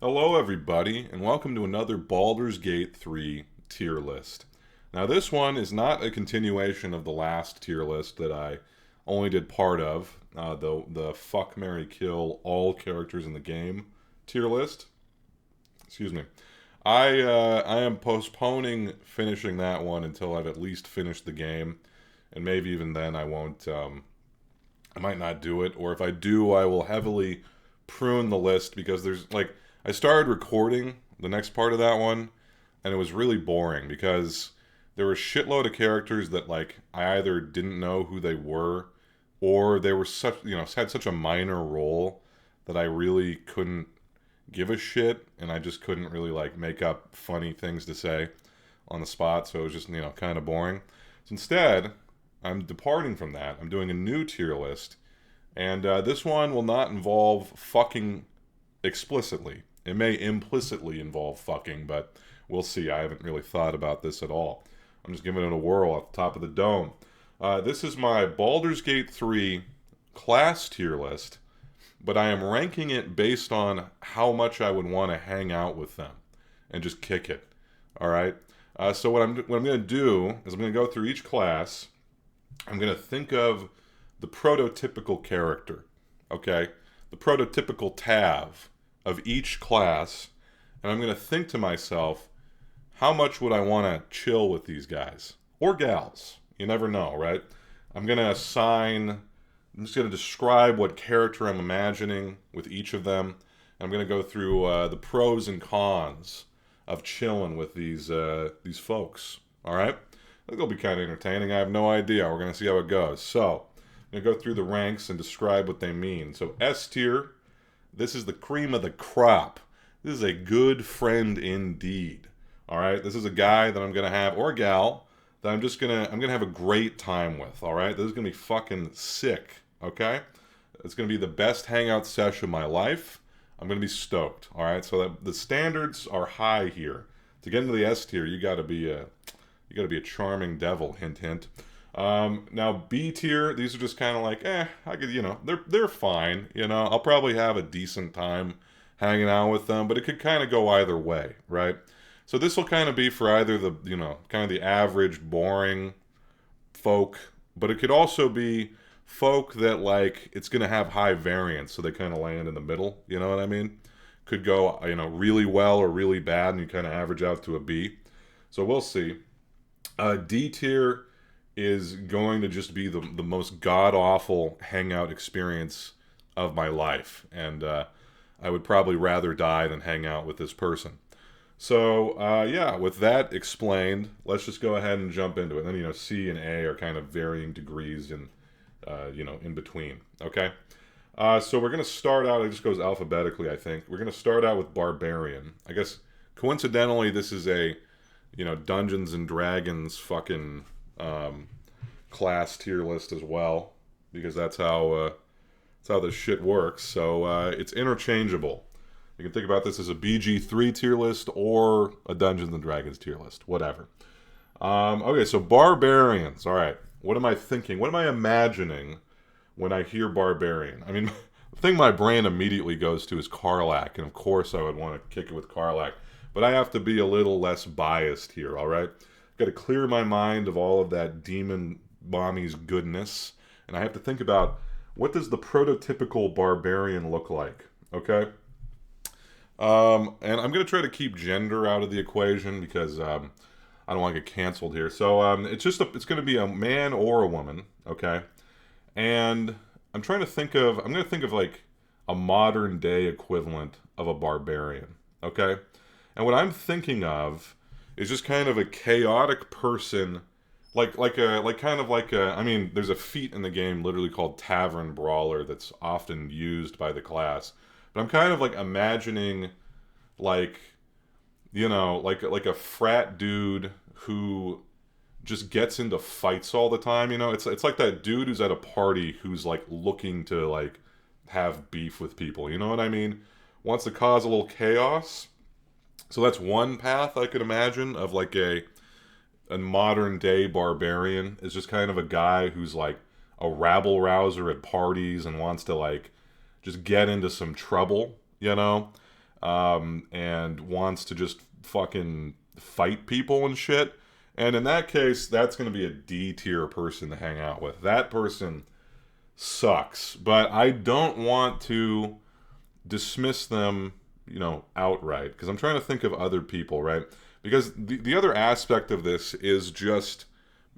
Hello, everybody, and welcome to another Baldur's Gate 3 tier list. Now, this one is not a continuation of the last tier list that I only did part of, the Fuck, Marry, Kill all characters in the game tier list. Excuse me. I am postponing finishing that one until I've at least finished the game, and maybe even then I won't. I might not do it, or if I do, I will heavily prune the list because there's like I started recording the next part of that one, and it was really boring because there were a shitload of characters that like I either didn't know who they were, or they were such had such a minor role that I really couldn't give a shit, and I just couldn't really like make up funny things to say on the spot, so it was just kind of boring. So instead, I'm departing from that. I'm doing a new tier list, and this one will not involve fucking explicitly. It may implicitly involve fucking, but we'll see. I haven't really thought about this at all. I'm just giving it a whirl at the top of the dome. This is my Baldur's Gate 3 class tier list, but I am ranking it based on how much I would want to hang out with them and just kick it. All right. So what I'm going to do is I'm going to go through each class. I'm going to think of the prototypical character, okay? The prototypical Tav of each class, and I'm going to think to myself, how much would I want to chill with these guys? Or gals. You never know, right? I'm just going to describe what character I'm imagining with each of them. I'm going to go through the pros and cons of chilling with these folks, all right? I think it'll be kind of entertaining. I have no idea. We're going to see how it goes. So, I'm going to go through the ranks and describe what they mean. So, S tier, this is the cream of the crop. This is a good friend indeed. All right? This is a guy that I'm going to have, or a gal, that I'm going to have a great time with. All right? This is going to be fucking sick. Okay? It's going to be the best hangout session of my life. I'm going to be stoked. All right? So, the standards are high here. To get into the S tier, you got to be a charming devil, hint, hint. Now, B tier, these are just kind of like, I could, they're fine. I'll probably have a decent time hanging out with them, but it could kind of go either way, right? So this will kind of be for either the, kind of the average, boring folk, but it could also be folk that, like, it's going to have high variance, so they kind of land in the middle, you know what I mean? Could go, really well or really bad, and you kind of average out to a B. So we'll see. D tier is going to just be the most god-awful hangout experience of my life. And I would probably rather die than hang out with this person. So, with that explained, let's just go ahead and jump into it. And then, C and A are kind of varying degrees in between. Okay? So we're going to start out, it just goes alphabetically, I think. We're going to start out with Barbarian. I guess, coincidentally, this is a Dungeons and Dragons fucking class tier list as well, because that's how this shit works. So it's interchangeable. You can think about this as a BG3 tier list or a Dungeons and Dragons tier list, whatever. Okay, so Barbarians. All right, what am I thinking? What am I imagining when I hear Barbarian? I mean, the thing my brain immediately goes to is Karlach, and of course I would want to kick it with Karlach. But I have to be a little less biased here, all right? Got to clear my mind of all of that demon mommy's goodness, and I have to think about, what does the prototypical barbarian look like, okay? And I'm going to try to keep gender out of the equation because I don't want to get canceled here. So it's going to be a man or a woman, okay? And I'm going to think of like a modern day equivalent of a barbarian, okay? And what I'm thinking of is just kind of a chaotic person, I mean, there's a feat in the game literally called Tavern Brawler that's often used by the class. But I'm kind of like imagining, like, like a frat dude who just gets into fights all the time. It's like that dude who's at a party who's like looking to like have beef with people. You know what I mean? Wants to cause a little chaos. So that's one path I could imagine of like a modern day barbarian, is just kind of a guy who's like a rabble rouser at parties and wants to like just get into some trouble, and wants to just fucking fight people and shit. And in that case, that's going to be a D tier person to hang out with. That person sucks. But I don't want to dismiss them, outright. Because I'm trying to think of other people, right? Because the other aspect of this is just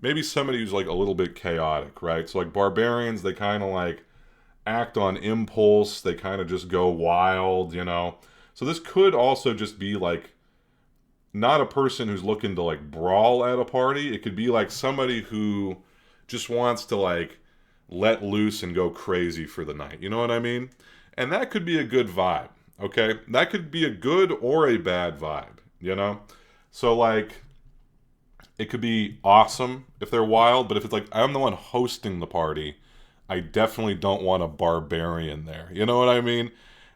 maybe somebody who's like a little bit chaotic, right? So like barbarians, they kind of like act on impulse. They kind of just go wild, So this could also just be like not a person who's looking to like brawl at a party. It could be like somebody who just wants to like let loose and go crazy for the night. You know what I mean? And that could be a good vibe, okay? That could be a good or a bad vibe, So like it could be awesome if they're wild, but if it's like I'm the one hosting the party, I definitely don't want a barbarian there. You know what I mean?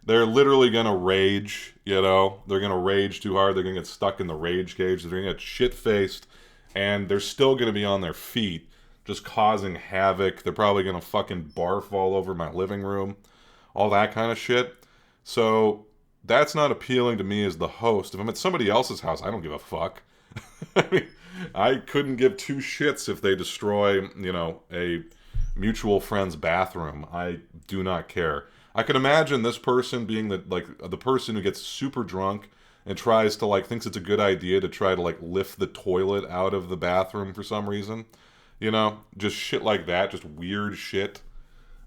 They're literally going to rage, They're going to rage too hard. They're going to get stuck in the rage cage. They're going to get shit-faced. And they're still going to be on their feet, just causing havoc. They're probably going to fucking barf all over my living room. All that kind of shit. So that's not appealing to me as the host. If I'm at somebody else's house, I don't give a fuck. I mean, I couldn't give two shits if they destroy, a mutual friend's bathroom. I do not care. I could imagine this person being the person who gets super drunk and tries to thinks it's a good idea to try to lift the toilet out of the bathroom for some reason. Just shit like that, just weird shit.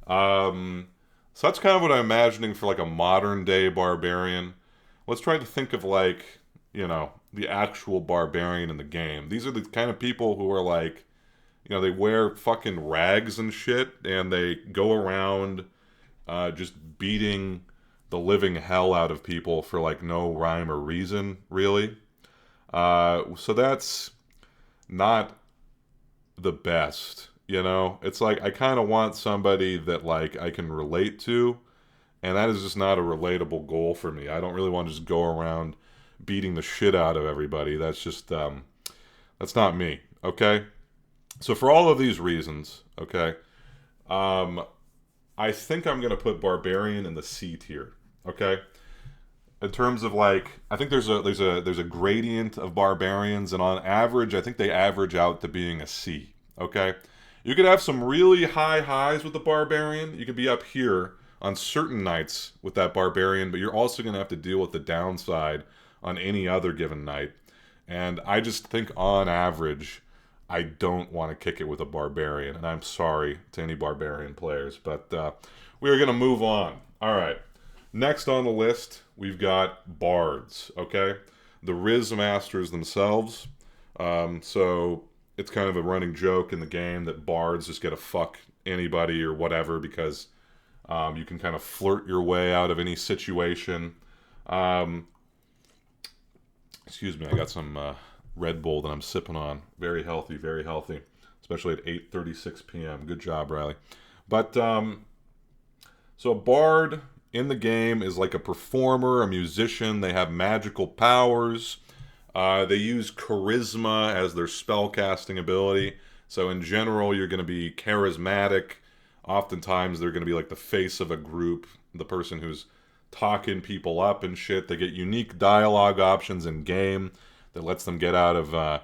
So that's kind of what I'm imagining for a modern day barbarian. Let's try to think of the actual barbarian in the game. These are the kind of people who are they wear fucking rags and shit, and they go around just beating the living hell out of people for no rhyme or reason, really. So that's not the best, It's I kind of want somebody that I can relate to, and that is just not a relatable goal for me. I don't really want to just go around beating the shit out of everybody. That's just that's not me, okay? So for all of these reasons, okay, I think I'm gonna put Barbarian in the C tier, okay? In terms of I think there's a gradient of barbarians, and on average, I think they average out to being a C, okay? You could have some really high highs with the barbarian. You could be up here on certain nights with that barbarian, but you're also gonna have to deal with the downside on any other given night. And I just think on average, I don't want to kick it with a barbarian, and I'm sorry to any barbarian players, but we're going to move on. All right. Next on the list, we've got bards, okay? The Riz Masters themselves. So it's kind of a running joke in the game that bards just get to fuck anybody or whatever because you can kind of flirt your way out of any situation. Excuse me, I got some Red Bull that I'm sipping on. Very healthy, especially at 8:36 p.m. Good job, Riley. But so a bard in the game is like a performer, a musician. They have magical powers. They use charisma as their spellcasting ability. So in general, you're going to be charismatic. Oftentimes, they're going to be the face of a group, the person who's talking people up and shit. They get unique dialogue options in game that lets them get out of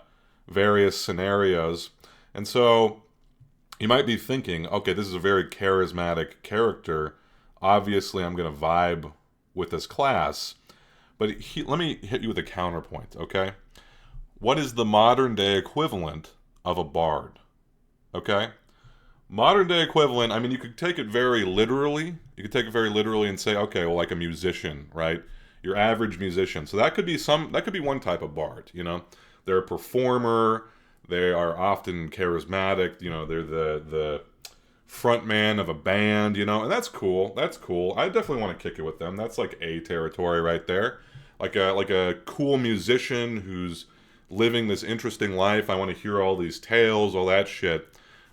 various scenarios. And so you might be thinking, okay, this is a very charismatic character. Obviously, I'm going to vibe with this class. But let me hit you with a counterpoint, okay? What is the modern day equivalent of a bard? Okay? Modern day equivalent, I mean, you could take it very literally. You could take it very literally and say, okay, well, like a musician, right? Your average musician. So that could be one type of bard, They're a performer. They are often charismatic. They're the front man of a band, and that's cool. That's cool. I definitely want to kick it with them. That's A territory right there. Like a cool musician who's living this interesting life. I want to hear all these tales, all that shit.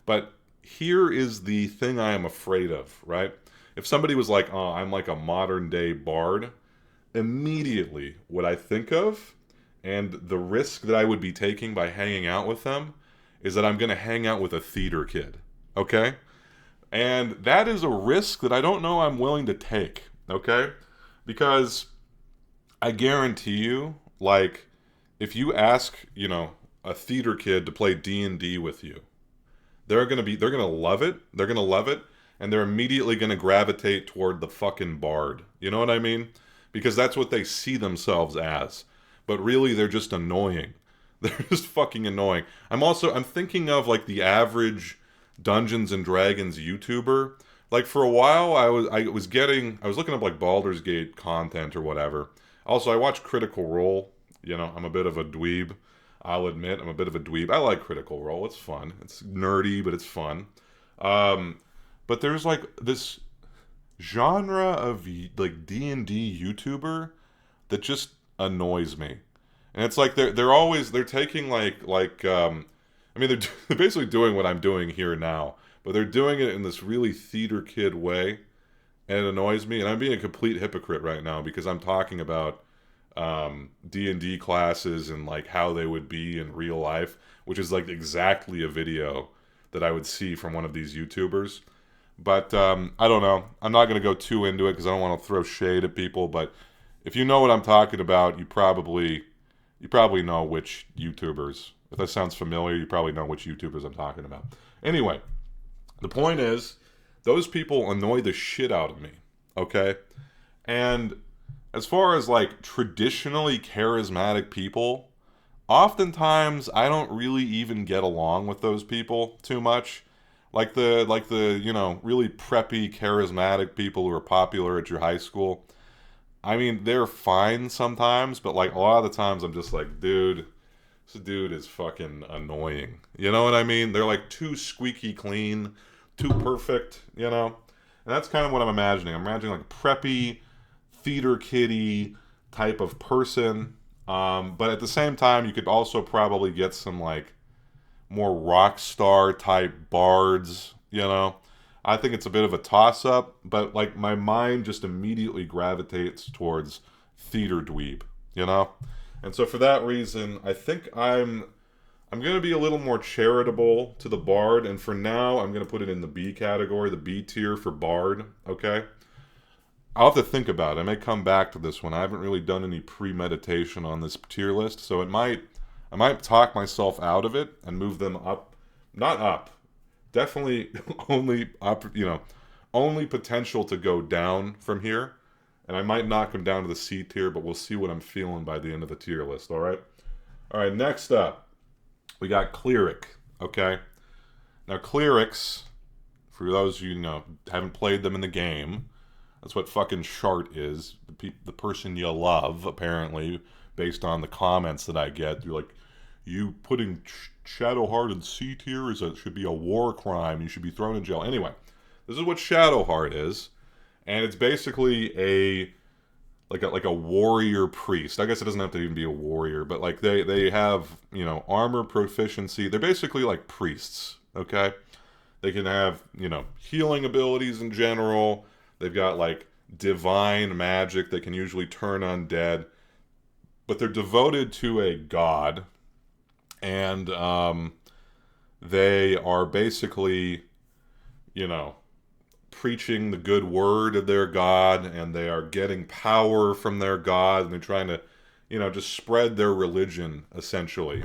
But here is the thing I am afraid of, right? If somebody was like, oh, I'm like a modern day bard, immediately what I think of and the risk that I would be taking by hanging out with them is that I'm going to hang out with a theater kid, okay? And that is a risk that I don't know I'm willing to take, okay? Because I guarantee you, like, if you ask, a theater kid to play D&D with you, they're gonna love it. They're gonna love it, and they're immediately gonna gravitate toward the fucking bard. You know what I mean? Because that's what they see themselves as. But really, they're just annoying. They're just fucking annoying. I'm thinking of like the average Dungeons and Dragons YouTuber. Like for a while, I was looking up like Baldur's Gate content or whatever. Also, I watch Critical Role. I'm a bit of a dweeb. I'll admit I'm a bit of a dweeb. I like Critical Role. It's fun. It's nerdy, but it's fun. But there's like this genre of like D&D YouTuber that just annoys me. And it's like they're taking I mean they're basically doing what I'm doing here now, but they're doing it in this really theater kid way, and it annoys me. And I'm being a complete hypocrite right now because I'm talking about D&D classes and like how they would be in real life, which is like exactly a video that I would see from one of these YouTubers. But I don't know. I'm not going to go too into it because I don't want to throw shade at people. But if you know what I'm talking about, you probably know which YouTubers. If that sounds familiar, you probably know which YouTubers I'm talking about. Anyway, the point is, those people annoy the shit out of me. Okay? And as far as like traditionally charismatic people, oftentimes I don't really even get along with those people too much. Like the really preppy charismatic people who are popular at your high school. I mean, they're fine sometimes, but like a lot of the times I'm just like, dude, this dude is fucking annoying. You know what I mean? They're like too squeaky clean, too perfect, And that's kind of what I'm imagining. I'm imagining like preppy, theater kiddie type of person. But at the same time, you could also probably get some like more rock star type bards, I think it's a bit of a toss up, but like my mind just immediately gravitates towards theater dweeb, And so for that reason, I think I'm going to be a little more charitable to the bard, and for now I'm going to put it in the B category, the B tier for bard, okay? I'll have to think about it. I may come back to this one. I haven't really done any premeditation on this tier list, so I might talk myself out of it and move them up. Not up. Definitely only up, only potential to go down from here. And I might knock them down to the C tier, but we'll see what I'm feeling by the end of the tier list, all right? All right, next up, we got Cleric, okay? Now, Clerics, for those of you, haven't played them in the game, that's what fucking Shart is. The person you love, apparently, based on the comments that I get. You're like, you putting Shadowheart in C tier should be a war crime. You should be thrown in jail. Anyway, this is what Shadowheart is, and it's basically a warrior priest. I guess it doesn't have to even be a warrior, but like they have armor proficiency. They're basically like priests. Okay, they can have healing abilities in general. They've got like divine magic that can usually turn undead, but they're devoted to a god. And they are basically, preaching the good word of their god, and they are getting power from their god, and they're trying to, just spread their religion, essentially.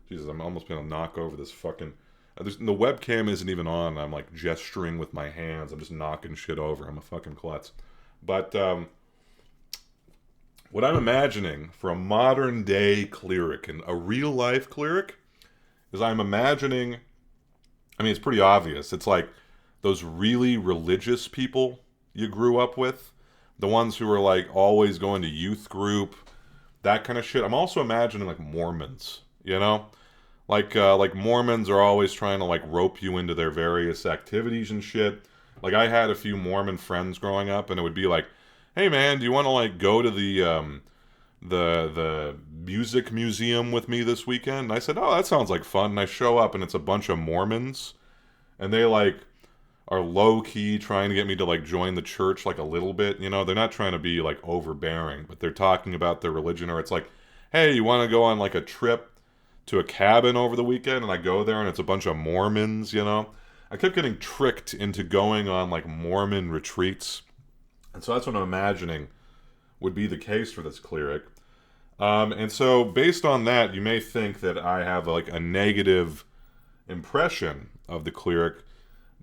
Jesus, I'm almost going to knock over this fucking... the webcam isn't even on. I'm, like, gesturing with my hands. I'm just knocking shit over. I'm a fucking klutz. But, what I'm imagining for a modern-day cleric, and a real-life cleric, is I'm imagining... I mean, it's pretty obvious. It's like those really religious people you grew up with. The ones who are, like, always going to youth group. That kind of shit. I'm also imagining, like, Mormons, Like Mormons are always trying to, like, rope you into their various activities and shit. Like, I had a few Mormon friends growing up, and it would be like, hey man, do you want to like go to the music museum with me this weekend? And I said, oh, that sounds like fun. And I show up and it's a bunch of Mormons, and they like are low key trying to get me to like join the church like a little bit. They're not trying to be like overbearing, but they're talking about their religion. Or it's like, hey, you want to go on like a trip to a cabin over the weekend? And I go there and it's a bunch of Mormons. I kept getting tricked into going on like Mormon retreats. And so that's what I'm imagining would be the case for this Cleric. And so, based on that, you may think that I have like a negative impression of the Cleric,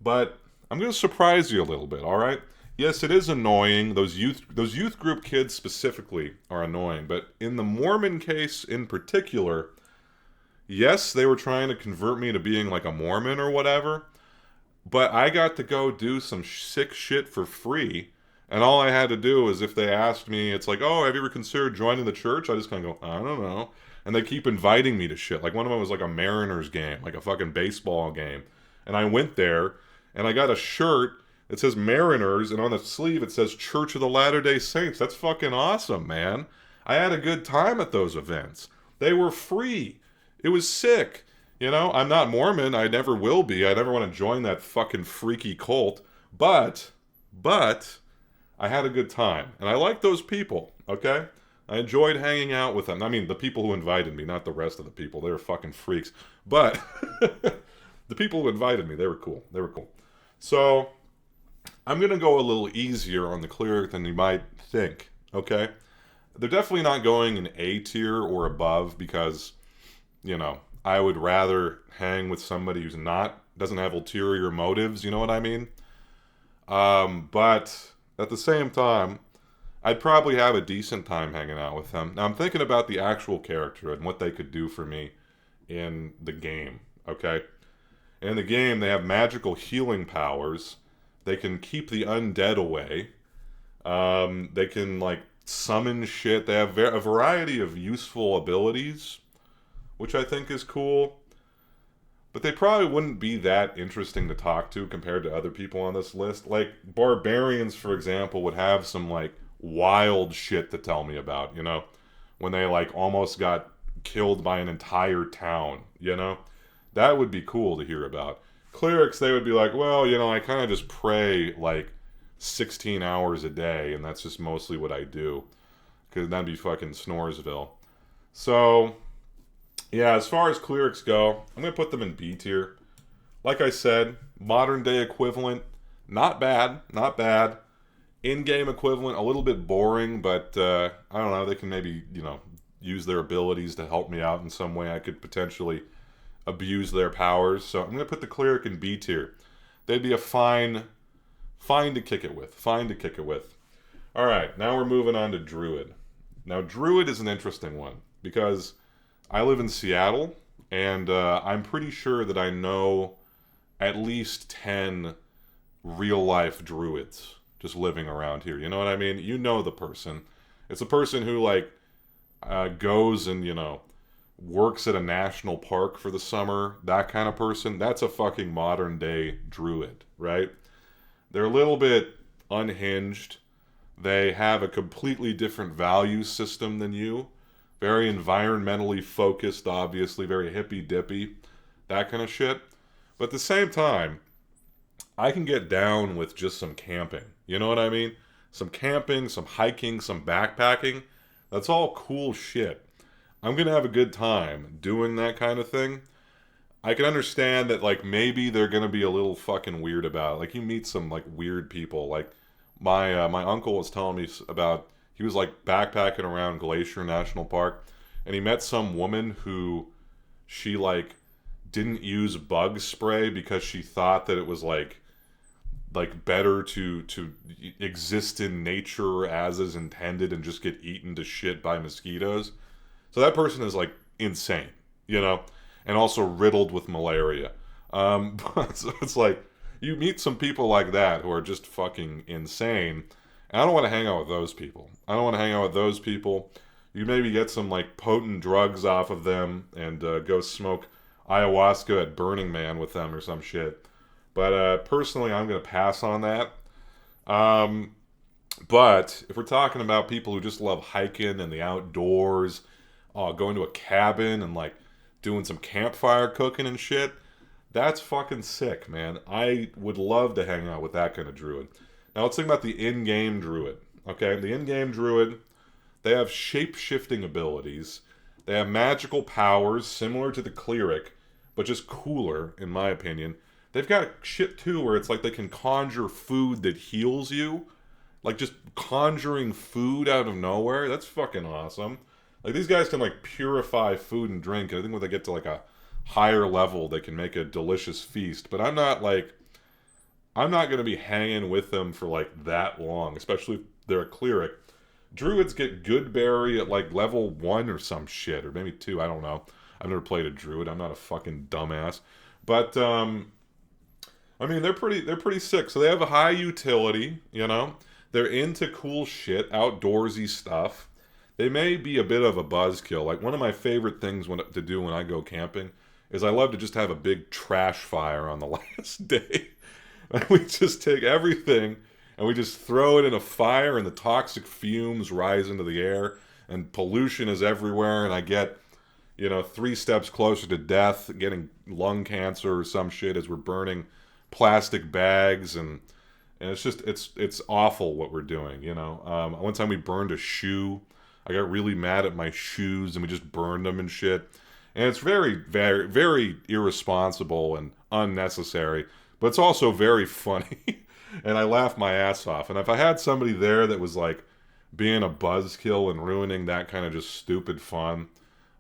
but I'm going to surprise you a little bit, all right? Yes, it is annoying. Those youth group kids specifically are annoying, but in the Mormon case in particular, yes, they were trying to convert me to being like a Mormon or whatever, but I got to go do some sick shit for free. And all I had to do is if they asked me, it's like, oh, have you ever considered joining the church? I just kind of go, I don't know. And they keep inviting me to shit. Like one of them was like a Mariners game, like a fucking baseball game. And I went there and I got a shirt that says Mariners, and on the sleeve it says Church of the Latter-day Saints. That's fucking awesome, man. I had a good time at those events. They were free. It was sick. You know, I'm not Mormon. I never will be. I never want to join that fucking freaky cult. But, I had a good time. And I like those people, okay? I enjoyed hanging out with them. I mean, the people who invited me, not the rest of the people. They were fucking freaks. But the people who invited me, they were cool. They were cool. So, I'm going to go a little easier on the Cleric than you might think, okay? They're definitely not going in A tier or above because, you know, I would rather hang with somebody who's doesn't have ulterior motives, you know what I mean? But at the same time, I'd probably have a decent time hanging out with them. Now, I'm thinking about the actual character and what they could do for me in the game, okay? In the game, they have magical healing powers. They can keep the undead away. They can, like, summon shit. They have a variety of useful abilities, which I think is cool. But they probably wouldn't be that interesting to talk to compared to other people on this list. Like, Barbarians, for example, would have some, like, wild shit to tell me about, you know? When they, like, almost got killed by an entire town, you know? That would be cool to hear about. Clerics, they would be like, well, you know, I kind of just pray, like, 16 hours a day, and that's just mostly what I do. Because that'd be fucking Snoresville. So, yeah, as far as Clerics go, I'm going to put them in B tier. Like I said, modern day equivalent, not bad, not bad. In-game equivalent, a little bit boring, but I don't know, they can maybe, you know, use their abilities to help me out in some way. I could potentially abuse their powers. So I'm going to put the Cleric in B tier. They'd be a fine to kick it with. Fine to kick it with. All right, now we're moving on to Druid. Now, Druid is an interesting one because I live in Seattle, and I'm pretty sure that I know at least 10 real-life Druids just living around here. You know what I mean? You know the person. It's a person who, like, goes and, you know, works at a national park for the summer. That kind of person. That's a fucking modern-day Druid, right? They're a little bit unhinged. They have a completely different value system than you. Very environmentally focused, obviously. Very hippy-dippy. That kind of shit. But at the same time, I can get down with just some camping. You know what I mean? Some camping, some hiking, some backpacking. That's all cool shit. I'm going to have a good time doing that kind of thing. I can understand that, like, maybe they're going to be a little fucking weird about it. Like, you meet some, like, weird people. Like, my uncle was telling me about, he was, like, backpacking around Glacier National Park, and he met some woman who, she, like, didn't use bug spray because she thought that it was, like better to exist in nature as is intended and just get eaten to shit by mosquitoes. So that person is, like, insane, you know? And also riddled with malaria. So it's like, you meet some people like that who are just fucking insane, and I don't want to hang out with those people. I don't want to hang out with those people. You maybe get some, like, potent drugs off of them and go smoke ayahuasca at Burning Man with them or some shit. But personally, I'm going to pass on that. But if we're talking about people who just love hiking and the outdoors, going to a cabin and, like, doing some campfire cooking and shit, that's fucking sick, man. I would love to hang out with that kind of Druid. Now let's think about the in-game Druid. Okay, the in-game Druid, they have shape-shifting abilities. They have magical powers similar to the Cleric, but just cooler, in my opinion. They've got shit, too, where it's like they can conjure food that heals you. like just conjuring food out of nowhere. That's fucking awesome. Like these guys can like purify food and drink. And I think when they get to like a higher level, they can make a delicious feast. But I'm not going to be hanging with them for like that long, especially if they're a cleric. Druids get good berry at like level 1 or some shit, or maybe 2, I don't know. I've never played a druid. I'm not a fucking dumbass. But I mean, they're pretty sick. So they have a high utility, you know. They're into cool shit, outdoorsy stuff. They may be a bit of a buzzkill. Like one of my favorite things to do when I go camping is I love to just have a big trash fire on the last day. And we just take everything and we just throw it in a fire, and the toxic fumes rise into the air, and pollution is everywhere, and I get, 3 steps closer to death, getting lung cancer or some shit as we're burning plastic bags, and it's just, it's awful what we're doing, One time we burned a shoe. I got really mad at my shoes, and we just burned them and shit. And it's very, very, very irresponsible and unnecessary, but it's also very funny. And I laughed my ass off. And if I had somebody there that was like being a buzzkill and ruining that kind of just stupid fun,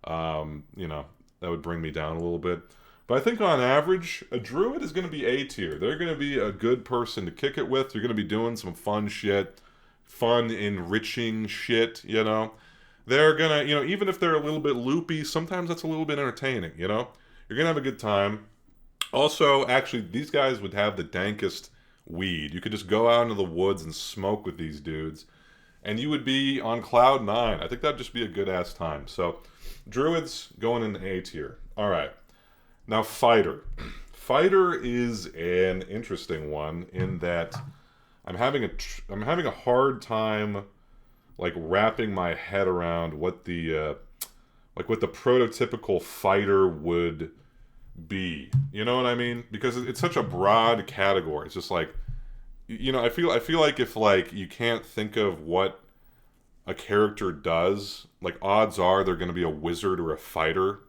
that would bring me down a little bit. But I think on average, a druid is going to be A tier. They're going to be a good person to kick it with. You're going to be doing some fun shit, fun, enriching shit, They're going to, even if they're a little bit loopy, sometimes that's a little bit entertaining, You're going to have a good time. Also, actually, these guys would have the dankest weed. You could just go out into the woods and smoke with these dudes, and you would be on cloud 9. I think that'd just be a good ass time. So, druids going in A tier. All right. Now, fighter. Fighter is an interesting one in that I'm having a hard time like wrapping my head around what the prototypical fighter would be. You know what I mean? Because it's such a broad category. It's just like, I feel like if like you can't think of what a character does, like odds are they're going to be a wizard or a fighter,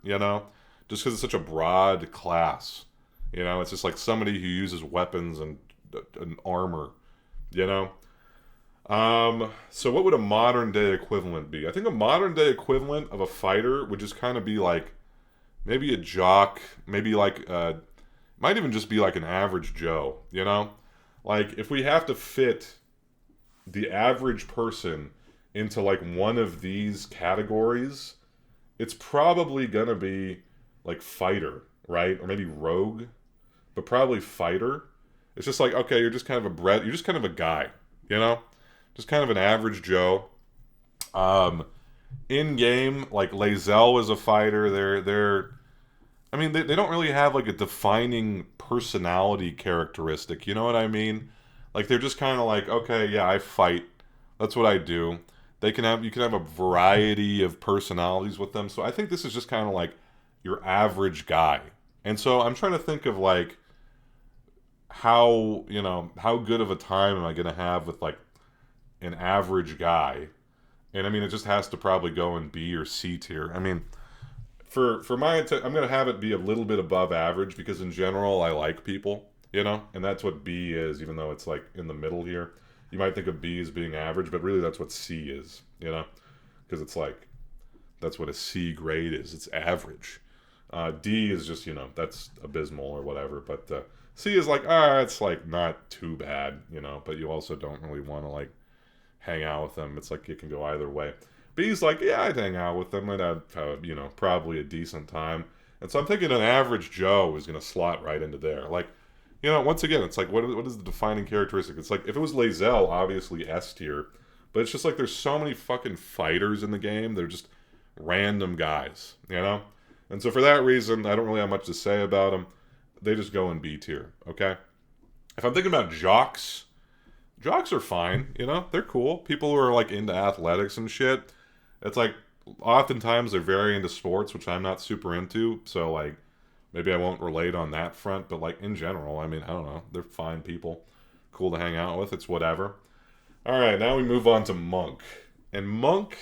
just because it's such a broad class. It's just like somebody who uses weapons and armor, So what would a modern day equivalent be? I think a modern day equivalent of a fighter would just kind of be like maybe a jock, maybe like might even just be like an average Joe, Like if we have to fit the average person into like one of these categories, it's probably gonna be like fighter, right? Or maybe rogue, but probably fighter. It's just like, okay, you're just kind of a guy, Just kind of an average Joe. In game, like Lae'zel is a fighter. They don't really have like a defining personality characteristic. You know what I mean? Like they're just kind of like, okay, yeah, I fight. That's what I do. You can have a variety of personalities with them. So I think this is just kind of like your average guy. And so I'm trying to think of like how good of a time am I going to have with like an average guy? And it just has to probably go in B or C tier. For my I'm going to have it be a little bit above average because in general I like people, and that's what B is, even though it's like in the middle here. You might think of B as being average, but really that's what C is, because it's like that's what a C grade is. It's average. D is just, that's abysmal or whatever, but C is like, it's like not too bad, but you also don't really want to like hang out with them. It's like it can go either way. B's like, yeah, I'd hang out with them and I'd have, probably a decent time. And so I'm thinking an average Joe is going to slot right into there. Like, once again, it's like, what is the defining characteristic? It's like, if it was Lae'zel, obviously S tier. But it's just like there's so many fucking fighters in the game. They're just random guys, And so for that reason, I don't really have much to say about them. They just go in B tier, okay? If I'm thinking about jocks are fine, They're cool. People who are like into athletics and shit. It's like oftentimes they're very into sports, which I'm not super into. So like maybe I won't relate on that front, but like in general, I don't know. They're fine people. Cool to hang out with. It's whatever. All right, now we move on to monk. And monk,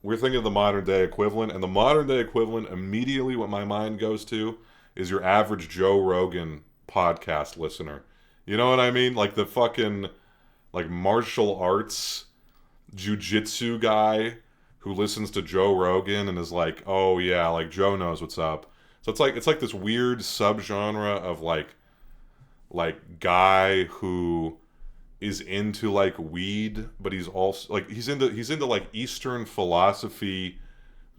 we're thinking of the modern day equivalent. And the modern day equivalent, immediately what my mind goes to is your average Joe Rogan podcast listener. You know what I mean? Like the fucking, like martial arts jujitsu guy who listens to Joe Rogan and is like, oh yeah, like Joe knows what's up. So it's like this weird subgenre of like guy who is into like weed, but he's also like he's into like Eastern philosophy,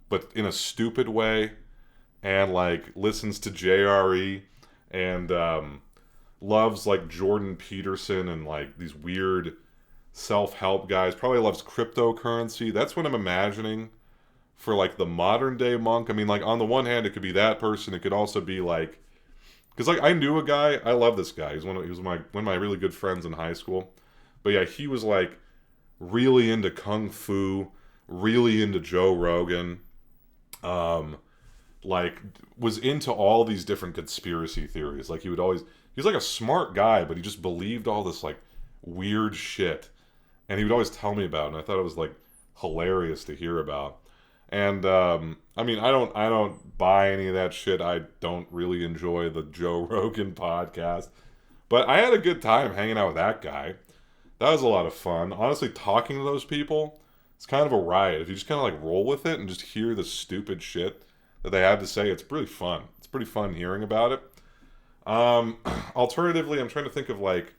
but in a stupid way, and like listens to JRE and loves like Jordan Peterson and like these weird self-help guys. Probably loves cryptocurrency. That's what I'm imagining for like the modern day monk. I mean, like on the one hand, it could be that person. It could also be like, because like I knew a guy. I love this guy. He was one of my really good friends in high school. But yeah, he was like really into kung fu, really into Joe Rogan. Like was into all these different conspiracy theories. Like he was like a smart guy, but he just believed all this like weird shit. And he would always tell me about it, and I thought it was like hilarious to hear about. And I mean, I don't buy any of that shit. I don't really enjoy the Joe Rogan podcast, but I had a good time hanging out with that guy. That was a lot of fun. Honestly, talking to those people, it's kind of a riot. If you just kind of like roll with it and just hear the stupid shit that they have to say, it's really fun. It's pretty fun hearing about it. Alternatively, I'm trying to think of like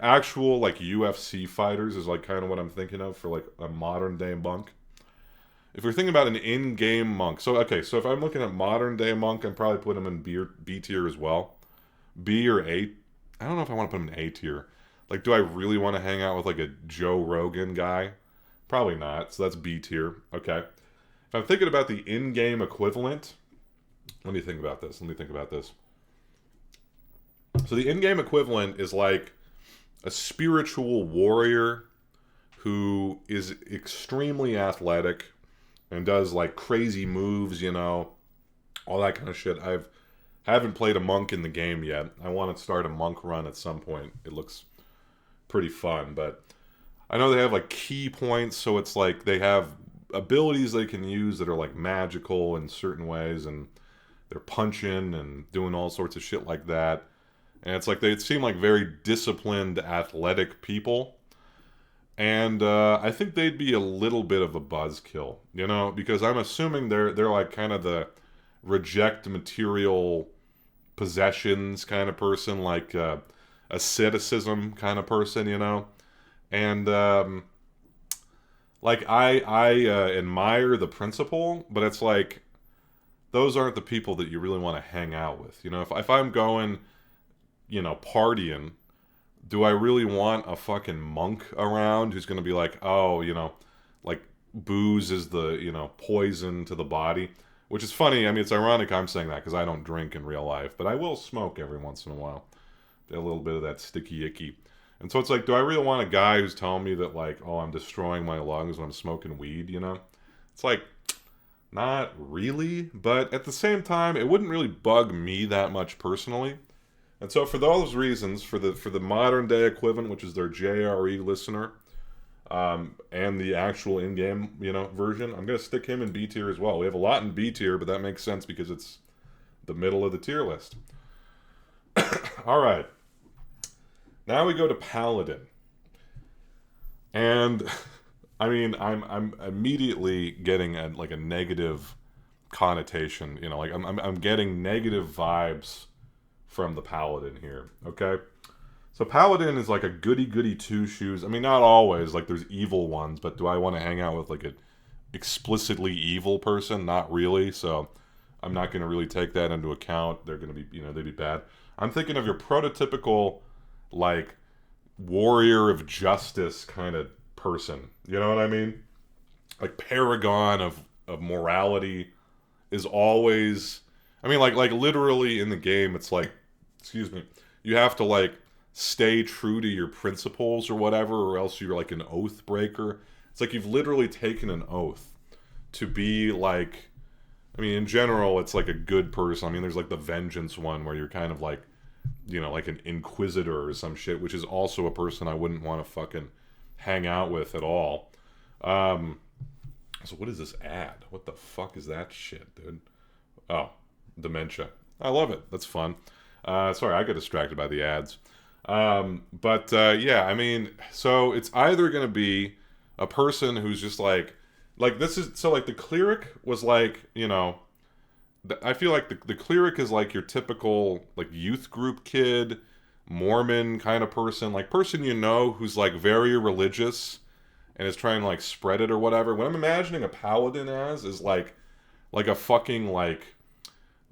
actual like UFC fighters is like kind of what I'm thinking of for like a modern day monk. If you're thinking about an in-game monk, so if I'm looking at modern day monk, I'm probably putting him in B tier as well. B or A. I don't know if I want to put him in A tier. Like, do I really want to hang out with like a Joe Rogan guy? Probably not. So that's B tier. Okay. If I'm thinking about the in-game equivalent, let me think about this. So the in-game equivalent is like a spiritual warrior who is extremely athletic and does like crazy moves, you know, all that kind of shit. Haven't played a monk in the game yet. I want to start a monk run at some point. It looks pretty fun, but I know they have like key points, so it's like they have abilities they can use that are like magical in certain ways, and they're punching and doing all sorts of shit like that. And it's like they seem like very disciplined, athletic people. And I think they'd be a little bit of a buzzkill, you know, because I'm assuming they're like kind of the reject material possessions kind of person, like asceticism kind of person, you know. And like I admire the principle, but it's like those aren't the people that you really want to hang out with, you know. If I'm going, you know, partying, do I really want a fucking monk around who's going to be like, oh, you know, like booze is the, you know, poison to the body? Which is funny. I mean, it's ironic I'm saying that because I don't drink in real life, but I will smoke every once in a while. A little bit of that sticky icky. And so it's like, do I really want a guy who's telling me that like, oh, I'm destroying my lungs when I'm smoking weed, you know? It's like, not really, but at the same time, it wouldn't really bug me that much personally. And so for those reasons, for the modern day equivalent, which is their JRE listener, and the actual in-game, you know, version, I'm going to stick him in B tier as well. We have a lot in B tier, but that makes sense because it's the middle of the tier list. All right. Now we go to Paladin. And I mean, I'm immediately getting a negative connotation, you know, like I'm getting negative vibes from the Paladin here, okay? So Paladin is like a goody-goody two-shoes. I mean, not always, like there's evil ones, but do I want to hang out with like an explicitly evil person? Not really, so I'm not going to really take that into account. They're going to be, you know, they'd be bad. I'm thinking of your prototypical, like, warrior of justice kind of person. You know what I mean? Like, paragon of morality is always... I mean, like literally in the game, it's like, excuse me, you have to, like, stay true to your principles or whatever, or else you're, like, an oath breaker. It's like you've literally taken an oath to be, like... I mean, in general, it's like a good person. I mean, there's, like, the vengeance one where you're kind of, like, you know, like an inquisitor or some shit, which is also a person I wouldn't want to fucking hang out with at all. So what is this ad? What the fuck is that shit, dude? Oh, dementia. I love it. That's fun. Sorry, I got distracted by the ads. Yeah, I mean, so it's either going to be a person who's just like this is so like the cleric was like, I feel like the cleric is like your typical like youth group kid, Mormon kind of person, like person who's like very religious and is trying to like spread it or whatever. What I'm imagining a paladin as is like a fucking like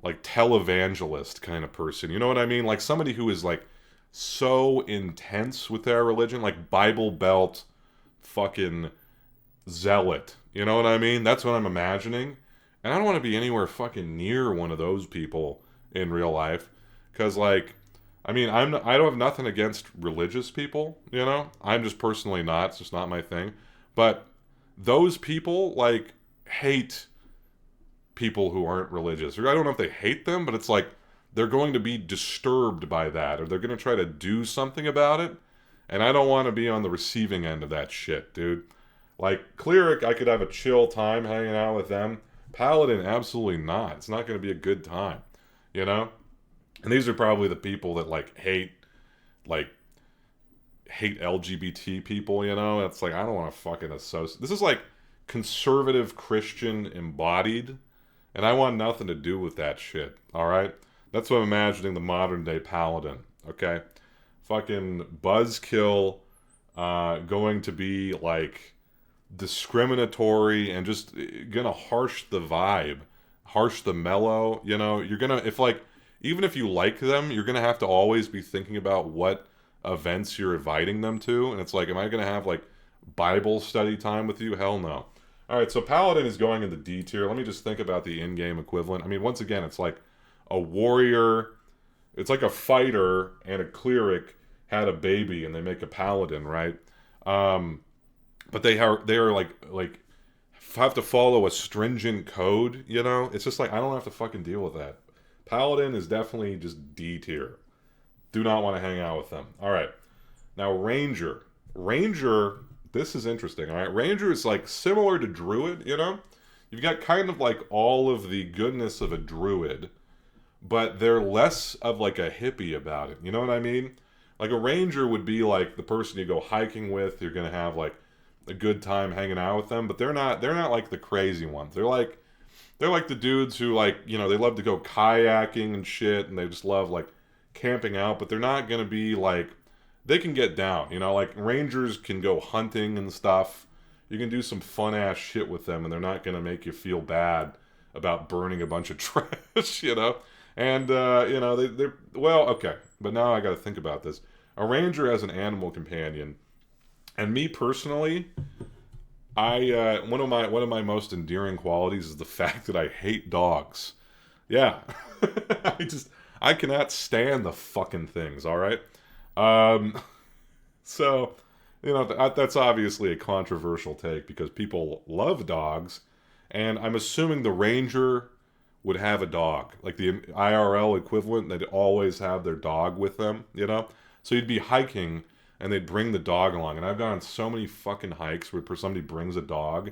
televangelist kind of person. You know what I mean? Like somebody who is like so intense with their religion, like Bible Belt fucking zealot. You know what I mean? That's what I'm imagining. And I don't want to be anywhere fucking near one of those people in real life. Because, like, I mean, I don't have nothing against religious people, I'm just personally not. It's just not my thing. But those people, like, hate people who aren't religious. Or I don't know if they hate them, but it's like they're going to be disturbed by that. Or they're going to try to do something about it. And I don't want to be on the receiving end of that shit, dude. Like, Cleric, I could have a chill time hanging out with them. Paladin, absolutely not. It's not going to be a good time, you know? And these are probably the people that, like, hate LGBT people, It's like, I don't want to fucking associate. This is like conservative Christian embodied, and I want nothing to do with that shit, alright? That's what I'm imagining the modern day Paladin, okay? Fucking buzzkill, going to be, like, discriminatory and just gonna harsh the vibe, harsh the mellow. You're gonna, if like, even if you like them, you're gonna have to always be thinking about what events you're inviting them to. And it's like, am I gonna have like Bible study time with you? Hell no. All right, so Paladin is going into D tier. Let me just think about the in-game equivalent. I mean, once again, it's like a warrior, it's like a fighter and a cleric had a baby and they make a paladin, right? But they are like have to follow a stringent code. It's just like I don't have to fucking deal with that. Paladin is definitely just D tier. Do not want to hang out with them. All right, now Ranger, this is interesting. All right, Ranger is like similar to Druid. You've got kind of like all of the goodness of a Druid, but they're less of like a hippie about it. You know what I mean? Like a Ranger would be like the person you go hiking with. You're gonna have like a good time hanging out with them, but they're not like the crazy ones. They're like the dudes who like, they love to go kayaking and shit, and they just love like camping out, but they're not gonna be like, they can get down, like rangers can go hunting and stuff. You can do some fun ass shit with them, and they're not gonna make you feel bad about burning a bunch of trash, And they're well, okay, but now I got to think about this. A ranger as an animal companion, and me personally, I one of my most endearing qualities is the fact that I hate dogs. Yeah, I cannot stand the fucking things. All right, um, so that's obviously a controversial take because people love dogs, and I'm assuming the ranger would have a dog, like the IRL equivalent. They'd always have their dog with them. So you'd be hiking and they'd bring the dog along. And I've gone on so many fucking hikes where somebody brings a dog,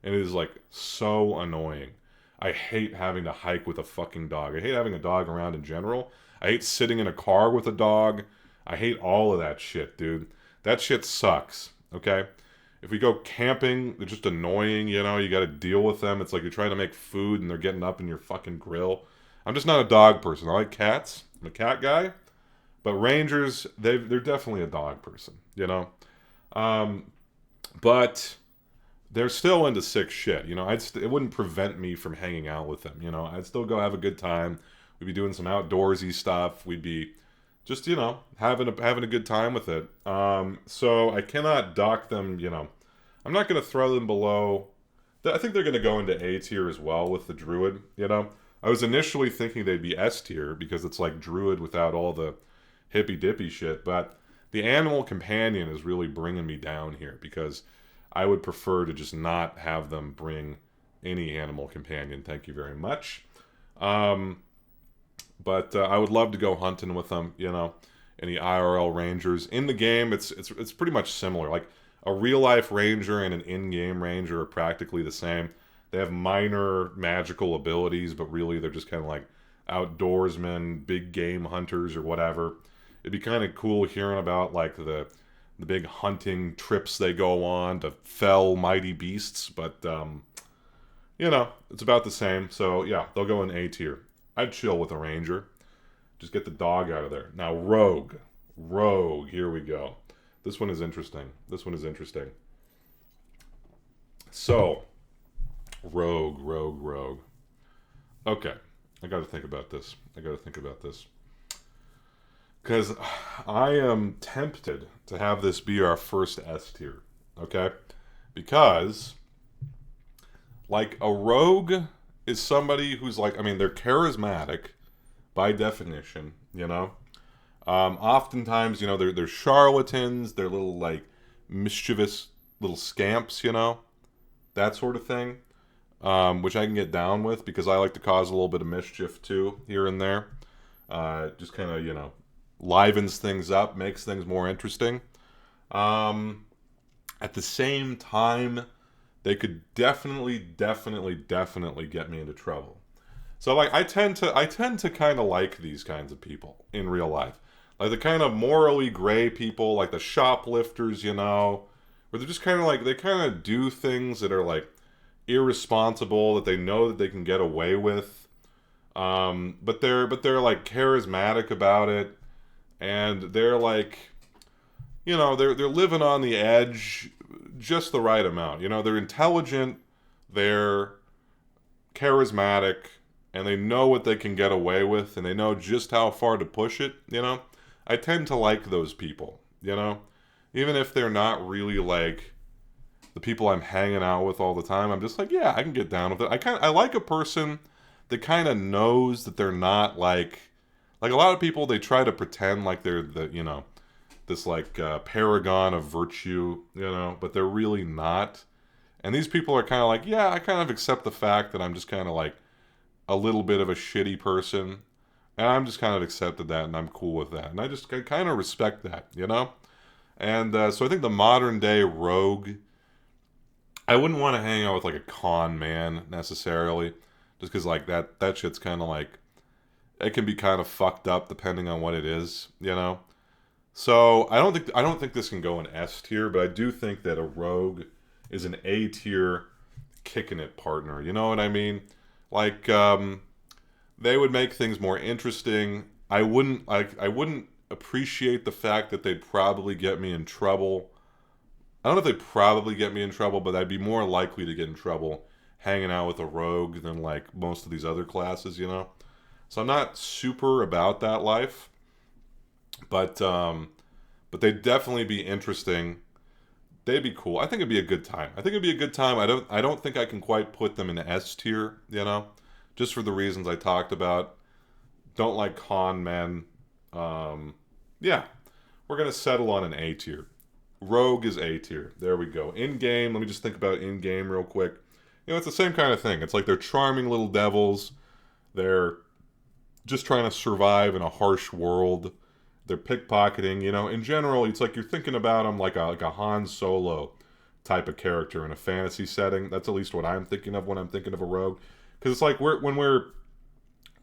and it is like so annoying. I hate having to hike with a fucking dog. I hate having a dog around in general. I hate sitting in a car with a dog. I hate all of that shit, dude. That shit sucks, okay? If we go camping, they're just annoying, you got to deal with them. It's like you're trying to make food and they're getting up in your fucking grill. I'm just not a dog person. I like cats. I'm a cat guy. But rangers, they're definitely a dog person. But they're still into sick shit. It wouldn't prevent me from hanging out with them. I'd still go have a good time. We'd be doing some outdoorsy stuff. We'd be just having a good time with it. So I cannot dock them. I'm not going to throw them below. I think they're going to go into A tier as well with the Druid. I was initially thinking they'd be S tier because it's like Druid without all the hippy dippy shit, but the animal companion is really bringing me down here because I would prefer to just not have them bring any animal companion. Thank you very much. But I would love to go hunting with them. Any IRL rangers in the game. It's pretty much similar. Like a real life ranger and an in-game ranger are practically the same. They have minor magical abilities, but really they're just kind of like outdoorsmen, big game hunters, or whatever. it'd be kind of cool hearing about like the big hunting trips they go on to fell mighty beasts, but you know, it's about the same. So yeah, they'll go in A tier. I'd chill with a ranger. Just get the dog out of there. Now rogue. Rogue, here we go. This one is interesting. This one is interesting. So, rogue. Okay, I got to think about this. Because I am tempted to have this be our first S tier. Okay? Because, like, a rogue is somebody who's like, I mean, they're charismatic by definition, you know? Oftentimes, you know, they're charlatans, they're little, like, mischievous little scamps, you know? That sort of thing. Which I can get down with because I like to cause a little bit of mischief too, here and there. Just kind of, you know, livens things up, makes things more interesting. At the same time, they could definitely get me into trouble. So like I tend to kind of like these kinds of people in real life. Like the kind of morally gray people, like the shoplifters, you know, where they're just kind of like, they kind of do things that are like irresponsible, that they know that they can get away with. But they're like charismatic about it, and they're like, you know, they're living on the edge just the right amount. You know, they're intelligent, they're charismatic, and they know what they can get away with, and they know just how far to push it, you know? I tend to like those people, you know? Even if they're not really like the people I'm hanging out with all the time, I'm just like, yeah, I can get down with it. I like a person that kind of knows that they're not like a lot of people, they try to pretend like they're the, you know, this like paragon of virtue, you know, but they're really not. And these people are kind of like, yeah, I kind of accept the fact that I'm just kind of like a little bit of a shitty person. And I'm just kind of accepted that, and I'm cool with that. And I kind of respect that, you know? And so I think the modern day rogue, I wouldn't want to hang out with like a con man necessarily. Just because like that shit's kind of like, it can be kind of fucked up depending on what it is, you know? So I don't think this can go in S tier, but I do think that a rogue is an A tier kicking it partner. You know what I mean? Like they would make things more interesting. I wouldn't appreciate the fact that they'd probably get me in trouble. I don't know if they'd probably get me in trouble, but I'd be more likely to get in trouble hanging out with a rogue than like most of these other classes, you know? So I'm not super about that life. But they'd definitely be interesting. They'd be cool. I think it'd be a good time. I don't think I can quite put them in S tier, you know? Just for the reasons I talked about. Don't like con men. Yeah. We're gonna settle on an A tier. Rogue is A tier. There we go. In game, let me just think about in game real quick. You know, it's the same kind of thing. It's like they're charming little devils. They're just trying to survive in a harsh world. They're pickpocketing, you know. In general, it's like you're thinking about them like a Han Solo type of character in a fantasy setting. That's at least what I'm thinking of when I'm thinking of a rogue. Because it's like when we're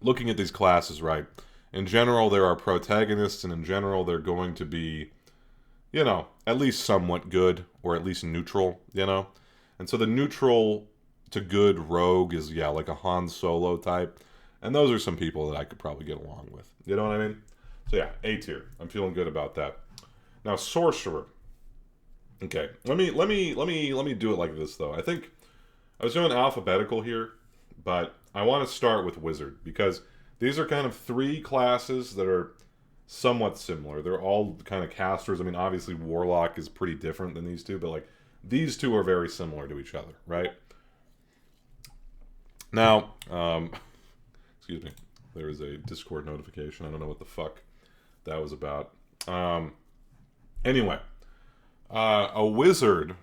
looking at these classes, right? In general, there are protagonists, and in general, they're going to be, you know, at least somewhat good, or at least neutral, you know? And so the neutral to good rogue is, yeah, like a Han Solo type. And those are some people that I could probably get along with. You know what I mean? So yeah, A tier. I'm feeling good about that. Now, Sorcerer. Okay, let me do it like this though. I think I was doing alphabetical here, but I want to start with Wizard because these are kind of three classes that are somewhat similar. They're all kind of casters. I mean, obviously Warlock is pretty different than these two, but like these two are very similar to each other, right? Now, excuse me. There is a Discord notification. I don't know what the fuck that was about. Anyway, a wizard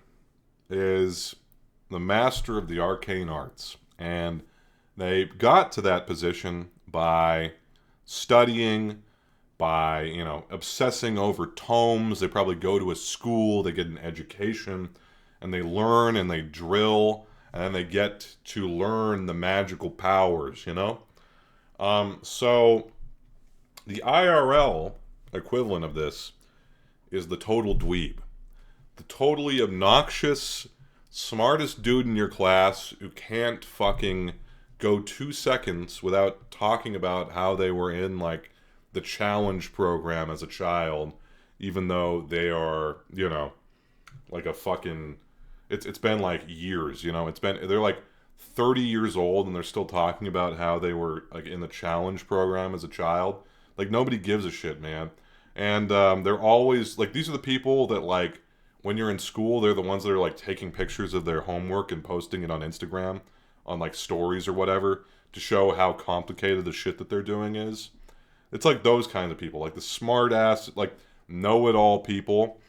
is the master of the arcane arts, and they got to that position by studying, by, you know, obsessing over tomes. They probably go to a school, they get an education, and they learn and they drill, and then they get to learn the magical powers, you know? So the IRL equivalent of this is the total dweeb. The totally obnoxious, smartest dude in your class who can't fucking go 2 seconds without talking about how they were in, like, the challenge program as a child, even though they are, you know, like a fucking... It's been, like, years, you know? They're, like, 30 years old and they're still talking about how they were, like, in the challenge program as a child. Like, nobody gives a shit, man. And they're always... Like, these are the people that, like, when you're in school, they're the ones that are, like, taking pictures of their homework and posting it on Instagram, on, like, stories or whatever, to show how complicated the shit that they're doing is. It's like those kinds of people, like the smart-ass, like, know-it-all people.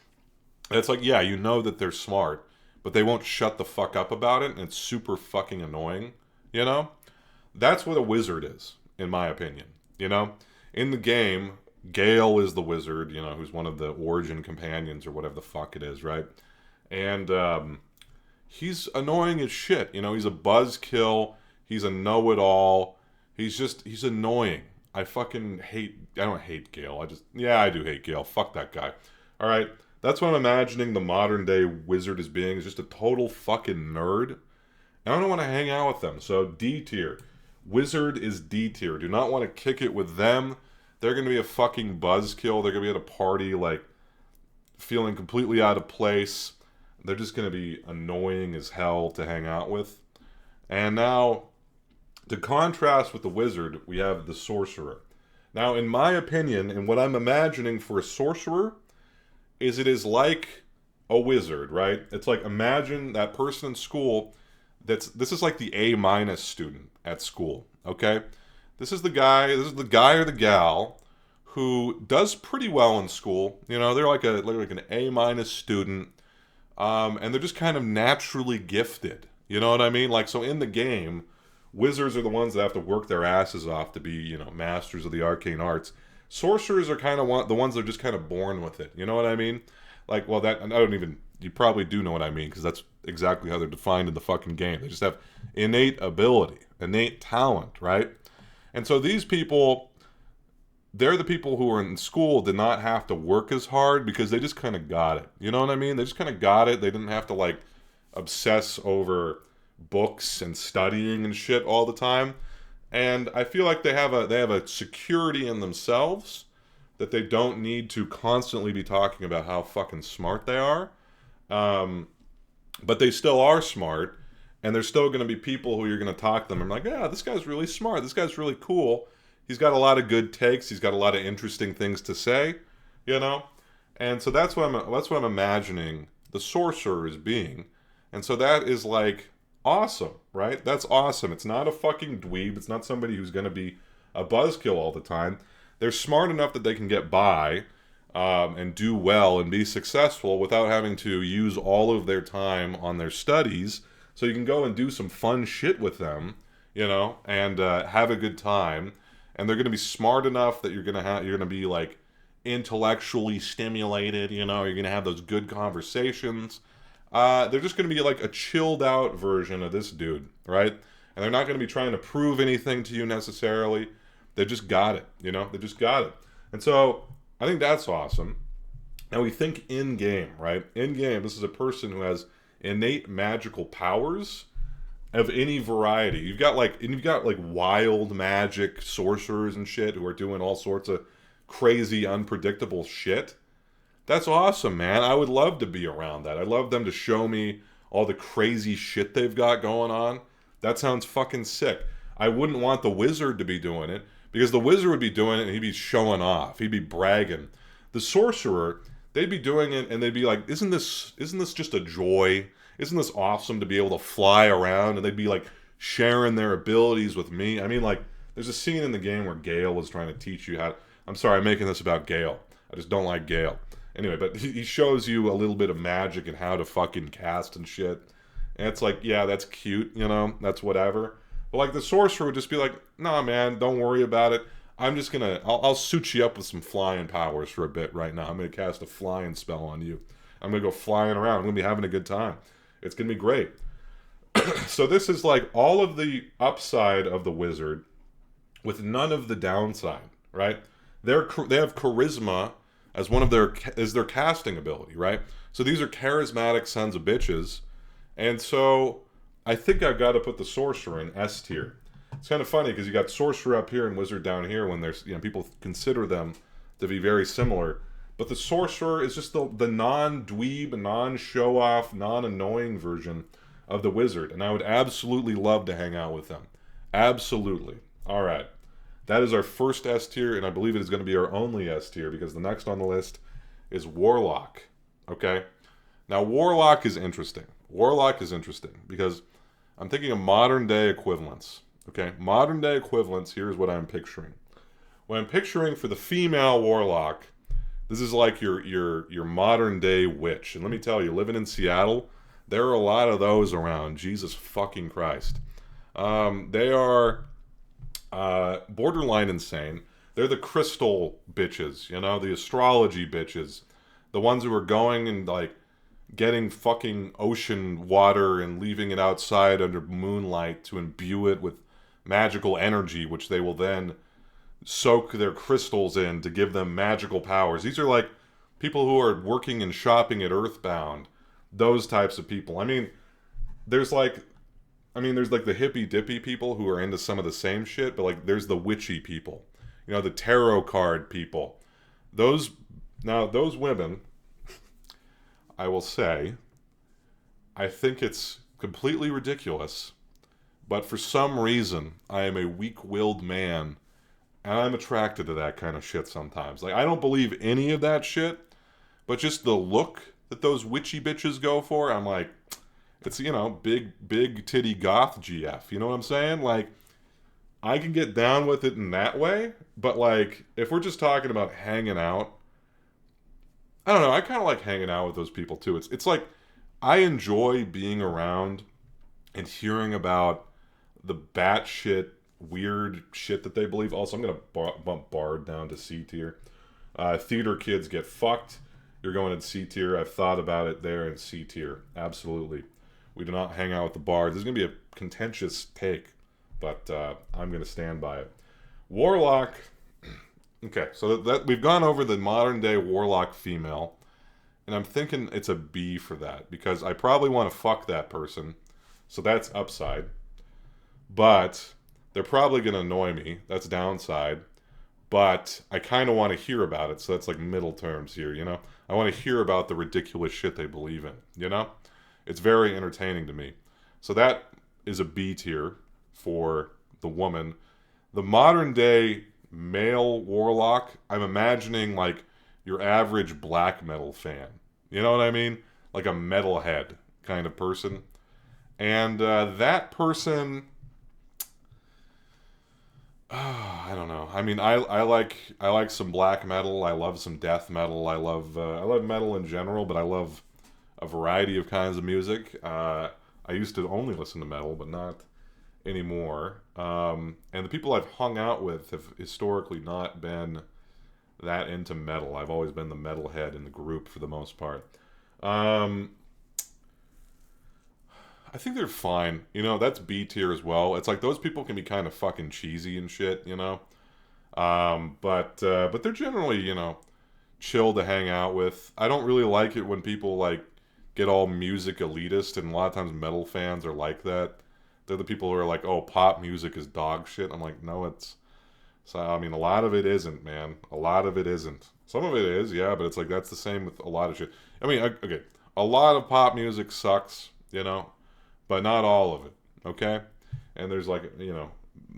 And it's like, yeah, you know that they're smart, but they won't shut the fuck up about it, and it's super fucking annoying, you know? That's what a wizard is, in my opinion, you know? In the game... Gale is the wizard, you know, who's one of the origin companions or whatever the fuck it is, right? And he's annoying as shit. You know, he's a buzzkill. He's a know-it-all. He's annoying. I don't hate Gale. I do hate Gale. Fuck that guy. All right, that's what I'm imagining the modern day wizard as being, is just a total fucking nerd. And I don't want to hang out with them. So D tier. Wizard is D tier. Do not want to kick it with them. They're going to be a fucking buzzkill. They're going to be at a party, like, feeling completely out of place. They're just going to be annoying as hell to hang out with. And now, to contrast with the wizard, we have the sorcerer. Now, in my opinion, and what I'm imagining for a sorcerer, is it is like a wizard, right? It's like, imagine that person in school, this is like the A- student at school, okay? This is the guy or the gal who does pretty well in school. You know, they're like an A- student, and they're just kind of naturally gifted. You know what I mean? Like, so in the game, wizards are the ones that have to work their asses off to be, you know, masters of the arcane arts. Sorcerers are kind of the ones that are just kind of born with it. You know what I mean? Like, well, you probably do know what I mean, because that's exactly how they're defined in the fucking game. They just have innate ability, innate talent, right? And so these people, they're the people who are in school, did not have to work as hard because they just kind of got it. You know what I mean? They just kind of got it. They didn't have to, like, obsess over books and studying and shit all the time. And I feel like they have a security in themselves that they don't need to constantly be talking about how fucking smart they are. But they still are smart. And there's still going to be people who you're going to talk to them and like, yeah, this guy's really smart. This guy's really cool. He's got a lot of good takes. He's got a lot of interesting things to say, you know? And so that's what I'm imagining the sorcerer as being. And so that is, like, awesome, right? That's awesome. It's not a fucking dweeb. It's not somebody who's going to be a buzzkill all the time. They're smart enough that they can get by and do well and be successful without having to use all of their time on their studies. So you can go and do some fun shit with them, you know, and have a good time. And they're going to be smart enough that you're going to be, like, intellectually stimulated, you know. You're going to have those good conversations. They're just going to be like a chilled out version of this dude, right? And they're not going to be trying to prove anything to you necessarily. They just got it, you know. They just got it. And so I think that's awesome. Now we think in game, right? In game, this is a person who has innate magical powers of any variety. You've got like wild magic sorcerers and shit who are doing all sorts of crazy, unpredictable shit. That's awesome, man. I would love to be around that. I'd love them to show me all the crazy shit they've got going on. That sounds fucking sick. I wouldn't want the wizard to be doing it, because the wizard would be doing it and he'd be showing off. He'd be bragging. The sorcerer, they'd be doing it and they'd be like, isn't this just a joy? Isn't this awesome to be able to fly around? And they'd be like sharing their abilities with me. I mean, like, there's a scene in the game where Gale was trying to teach you how to... I'm sorry, I'm making this about Gale. I just don't like Gale. Anyway, but he shows you a little bit of magic and how to fucking cast and shit. And it's like, yeah, that's cute, you know? That's whatever. But like the sorcerer would just be like, nah, man, don't worry about it. I'm just gonna... I'll suit you up with some flying powers for a bit right now. I'm gonna cast a flying spell on you. I'm gonna go flying around. I'm gonna be having a good time. It's gonna be great. So this is like all of the upside of the wizard with none of the downside, right? they have charisma as one of their casting ability, right? So these are charismatic sons of bitches, and so I think I've got to put the sorcerer in S tier. It's kind of funny because you got sorcerer up here and wizard down here when there's people consider them to be very similar, but the sorcerer is just the non-dweeb, non-show-off, non-annoying version of the wizard, and I would absolutely love to hang out with them. Absolutely. All right. That is our first S tier, and I believe it is going to be our only S tier because the next on the list is Warlock. Okay? Now, Warlock is interesting. Warlock is interesting because I'm thinking of modern day equivalents. Okay? Modern day equivalents, here's what I'm picturing. What I'm picturing for the female Warlock, this is like your modern day witch. And let me tell you, living in Seattle, there are a lot of those around. Jesus fucking Christ. They are borderline insane. They're the crystal bitches, the astrology bitches. The ones who are going and like getting fucking ocean water and leaving it outside under moonlight to imbue it with magical energy, which they will then soak their crystals in to give them magical powers. These are like people who are working and shopping at Earthbound. Those types of people. There's like the hippy dippy people who are into some of the same shit, but like there's the witchy people. The tarot card people. Those women, I will say, I think it's completely ridiculous, but for some reason, I am a weak-willed man, and I'm attracted to that kind of shit sometimes. Like, I don't believe any of that shit, but just the look that those witchy bitches go for, I'm like, it's, big titty goth GF. You know what I'm saying? Like, I can get down with it in that way, but like, if we're just talking about hanging out, I don't know, I kind of like hanging out with those people too. It's like, I enjoy being around and hearing about the batshit weird shit that they believe. Also, I'm going to bump Bard down to C tier. Theater kids get fucked. You're going in C tier. I've thought about it there in C tier. Absolutely. We do not hang out with the Bard. This is going to be a contentious take, but I'm going to stand by it. Warlock. Okay, so that we've gone over the modern day Warlock female, and I'm thinking it's a B for that because I probably want to fuck that person, so that's upside. But they're probably going to annoy me. That's downside. But I kind of want to hear about it, so that's like middle terms here, I want to hear about the ridiculous shit they believe in, It's very entertaining to me. So that is a B tier for the woman. The modern day male Warlock, I'm imagining like your average black metal fan. You know what I mean? Like a metalhead kind of person. And that person, I don't know. I like some black metal. I love some death metal. I love metal in general, but I love a variety of kinds of music. I used to only listen to metal, but not anymore. And the people I've hung out with have historically not been that into metal. I've always been the metalhead in the group for the most part. I think they're fine. That's B tier as well. It's like those people can be kind of fucking cheesy and shit, but they're generally, chill to hang out with. I don't really like it when people like get all music elitist, and a lot of times metal fans are like that. They're the people who are like, oh, pop music is dog shit. I'm like, no, it's... So, a lot of it isn't, man. A lot of it isn't. Some of it is, yeah, but it's like that's the same with a lot of shit. Okay, a lot of pop music sucks, but not all of it, okay? And there's like,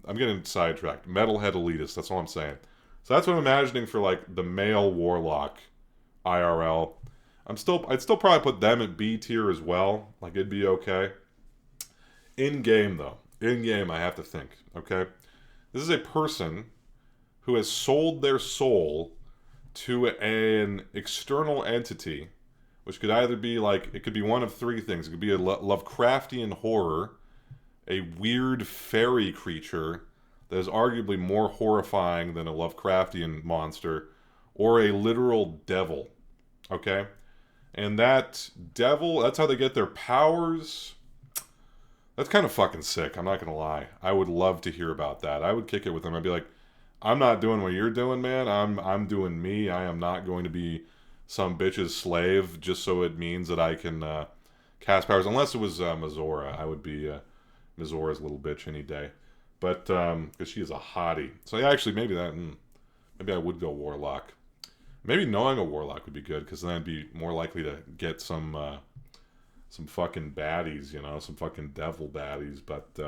I'm getting sidetracked. Metalhead elitist, that's all I'm saying. So that's what I'm imagining for like the male Warlock IRL. I'd still probably put them at B tier as well. Like, it'd be okay. In-game, though. In-game, I have to think, okay? This is a person who has sold their soul to an external entity, which could either be like, it could be one of three things. It could be a Lovecraftian horror, a weird fairy creature that is arguably more horrifying than a Lovecraftian monster, or a literal devil, okay? And that devil, that's how they get their powers. That's kind of fucking sick, I'm not going to lie. I would love to hear about that. I would kick it with them. I'd be like, I'm not doing what you're doing, man. I'm doing me. I am not going to be some bitch's slave just so it means that I can cast powers. Unless it was Mizora, I would be Mizora's little bitch any day. But because she is a hottie, so yeah, actually maybe that maybe I would go Warlock. Maybe knowing a Warlock would be good because then I'd be more likely to get some fucking baddies, you know, some fucking devil baddies. But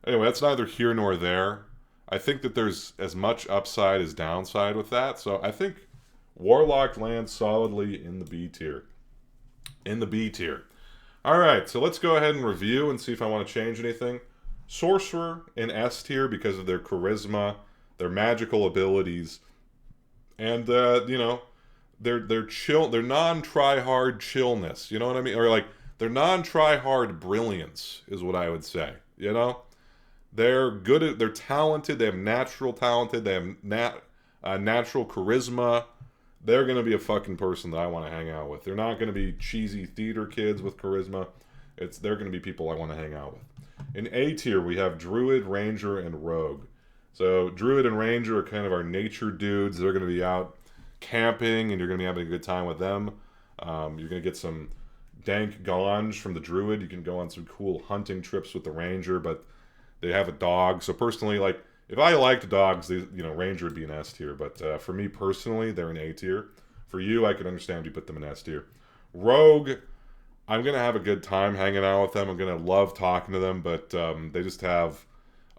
anyway, that's neither here nor there. I think that there's as much upside as downside with that. So I think Warlock lands solidly in the B tier. In the B tier. All right, so let's go ahead and review and see if I want to change anything. Sorcerer in S tier because of their charisma, their magical abilities, and you know, their chill, their non-try hard chillness. You know what I mean? Or like their non-try hard brilliance is what I would say. You know, they're good at, they're talented. They have natural talented. They have natural charisma. They're gonna be a fucking person that I want to hang out with. They're not gonna be cheesy theater kids with charisma. They're gonna be people I want to hang out with. In A tier, we have Druid, Ranger, and Rogue. So Druid and Ranger are kind of our nature dudes. They're going to be out camping, and you're going to be having a good time with them. You're going to get some dank ganj from the Druid. You can go on some cool hunting trips with the Ranger, but they have a dog. So personally, like, if I liked dogs, Ranger would be an S tier. But for me personally, they're an A tier. For you, I can understand if you put them in S tier. Rogue, I'm going to have a good time hanging out with them. I'm going to love talking to them, but they just have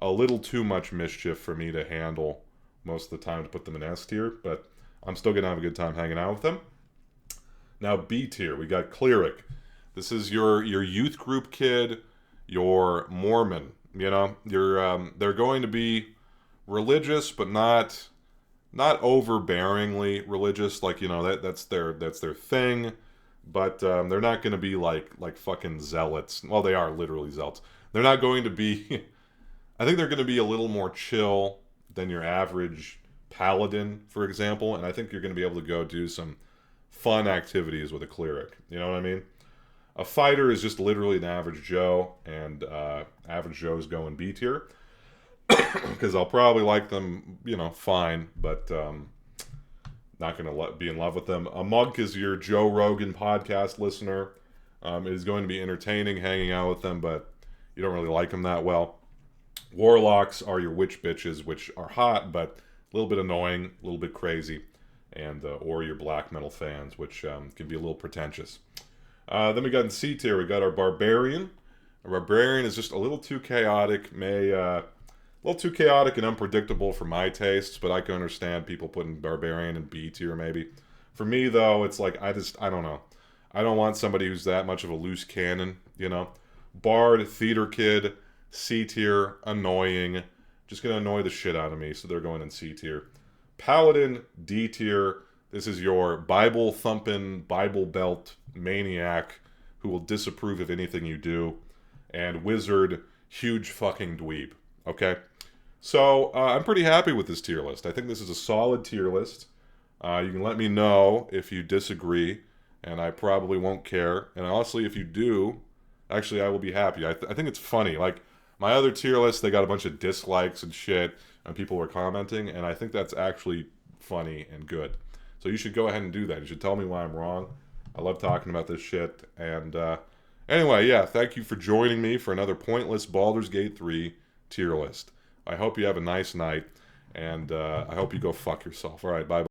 a little too much mischief for me to handle most of the time to put them in S tier, but I'm still going to have a good time hanging out with them. Now, B tier, we got Cleric. This is your youth group kid, your Mormon. You know, they're going to be religious, but not overbearingly religious. Like, you know, that's their thing. But they're not going to be like fucking zealots. Well, they are literally zealots. They're not going to be. I think they're going to be a little more chill than your average Paladin, for example. And I think you're going to be able to go do some fun activities with a Cleric. You know what I mean? A fighter is just literally an average Joe, and average Joes go in B tier because I'll probably like them, you know, fine, but not going to be in love with them. A monk is your Joe Rogan podcast listener. It is going to be entertaining hanging out with them, but you don't really like them that well. Warlocks are your witch bitches, which are hot, but a little bit annoying, a little bit crazy. And or your black metal fans, which can be a little pretentious. Then we got in C tier, we got our Barbarian. Our Barbarian is just a little too chaotic, a little too chaotic and unpredictable for my tastes, but I can understand people putting Barbarian in B tier maybe. For me, though, it's like, I don't know. I don't want somebody who's that much of a loose cannon, you know? Bard, theater kid, C tier, annoying. Just going to annoy the shit out of me, so they're going in C tier. Paladin, D tier. This is your Bible-thumping, Bible-belt maniac who will disapprove of anything you do. And Wizard, huge fucking dweeb. Okay? So, I'm pretty happy with this tier list. I think this is a solid tier list. You can let me know if you disagree, and I probably won't care. And honestly, if you do, actually, I will be happy. I think it's funny. Like, my other tier list, they got a bunch of dislikes and shit, and people were commenting, and I think that's actually funny and good. So you should go ahead and do that. You should tell me why I'm wrong. I love talking about this shit. And anyway, yeah, thank you for joining me for another pointless Baldur's Gate 3 tier list. I hope you have a nice night, and I hope you go fuck yourself. All right, bye.